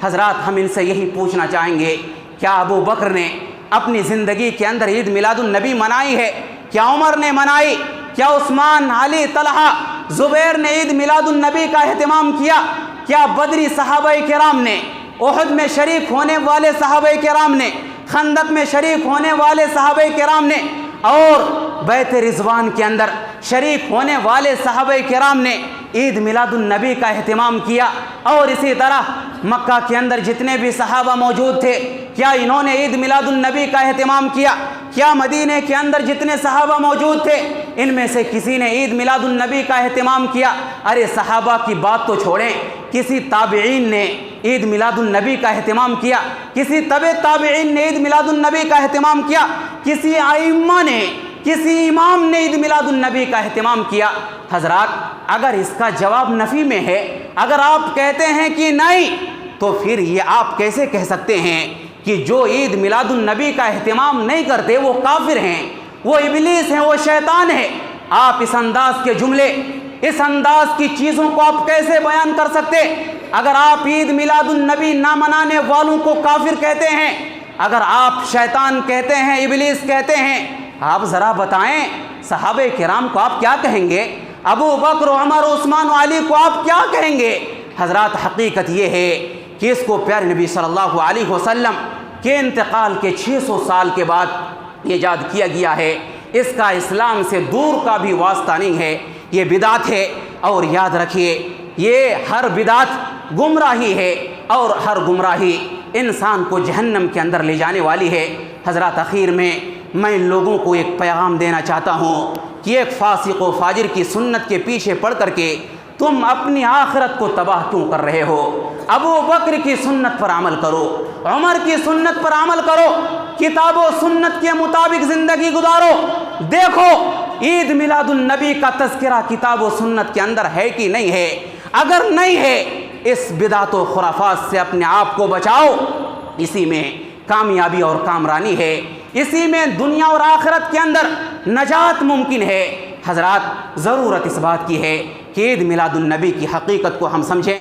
حضرات ہم ان سے یہی پوچھنا چاہیں گے، کیا ابو بکر نے اپنی زندگی کے اندر عید میلاد النبی منائی ہے؟ کیا عمر نے منائی؟ کیا عثمان، علی، طلحہ، زبیر نے عید میلاد النبی کا اہتمام کیا؟ کیا بدری صحابہ کرام نے، احد میں شریک ہونے والے صحابہ کرام نے، خندق میں شریک ہونے والے صحابہ کرام نے، اور بیت رضوان کے اندر شریک ہونے والے صحابہ کرام نے عید میلاد النبی کا اہتمام کیا؟ اور اسی طرح مکہ کے اندر جتنے بھی صحابہ موجود تھے، کیا انہوں نے عید میلاد النبی کا اہتمام کیا؟ کیا مدینہ کے اندر جتنے صحابہ موجود تھے ان میں سے کسی نے عید میلاد النبی کا اہتمام کیا؟ ارے صحابہ کی بات تو چھوڑیں، کسی تابعین نے عید میلاد النبی کا اہتمام کیا؟ کسی تبع تابعین نے عید میلاد النبی کا اہتمام کیا؟ کسی ائمہ نے، کسی امام نے عید میلاد النبی کا اہتمام کیا؟ حضرات اگر اس کا جواب نفی میں ہے، اگر آپ کہتے ہیں کہ نہیں، تو پھر یہ آپ کیسے کہہ سکتے ہیں کہ جو عید میلاد النبی کا اہتمام نہیں کرتے وہ کافر ہیں، وہ ابلیس ہیں، وہ شیطان ہے؟ آپ اس انداز کے جملے، اس انداز کی چیزوں کو آپ کیسے بیان کر سکتے؟ اگر آپ عید میلاد النبی نہ منانے والوں کو کافر کہتے ہیں، اگر آپ شیطان کہتے ہیں، ابلیس کہتے ہیں، آپ ذرا بتائیں صحابہ کرام کو آپ کیا کہیں گے؟ ابو بکر، عمر، عثمان و علی کو آپ کیا کہیں گے؟ حضرات حقیقت یہ ہے کہ اس کو پیارے نبی صلی اللہ علیہ وسلم کے انتقال کے 600 سال کے بعد ایجاد کیا گیا ہے۔ اس کا اسلام سے دور کا بھی واسطہ نہیں ہے، یہ بدعت ہے، اور یاد رکھیے یہ ہر بدعت گمراہی ہے، اور ہر گمراہی انسان کو جہنم کے اندر لے جانے والی ہے۔ حضرات آخر میں میں لوگوں کو ایک پیغام دینا چاہتا ہوں کہ ایک فاسق و فاجر کی سنت کے پیچھے پڑ کر کے تم اپنی آخرت کو تباہ کیوں کر رہے ہو؟ ابو بکر کی سنت پر عمل کرو، عمر کی سنت پر عمل کرو، کتاب و سنت کے مطابق زندگی گزارو۔ دیکھو عید میلاد النبی کا تذکرہ کتاب و سنت کے اندر ہے کہ نہیں ہے؟ اگر نہیں ہے، اس بدعت و خرافات سے اپنے آپ کو بچاؤ، اسی میں کامیابی اور کامرانی ہے، اسی میں دنیا اور آخرت کے اندر نجات ممکن ہے۔ حضرات ضرورت اس بات کی ہے کہ عید میلاد النبی کی حقیقت کو ہم سمجھیں۔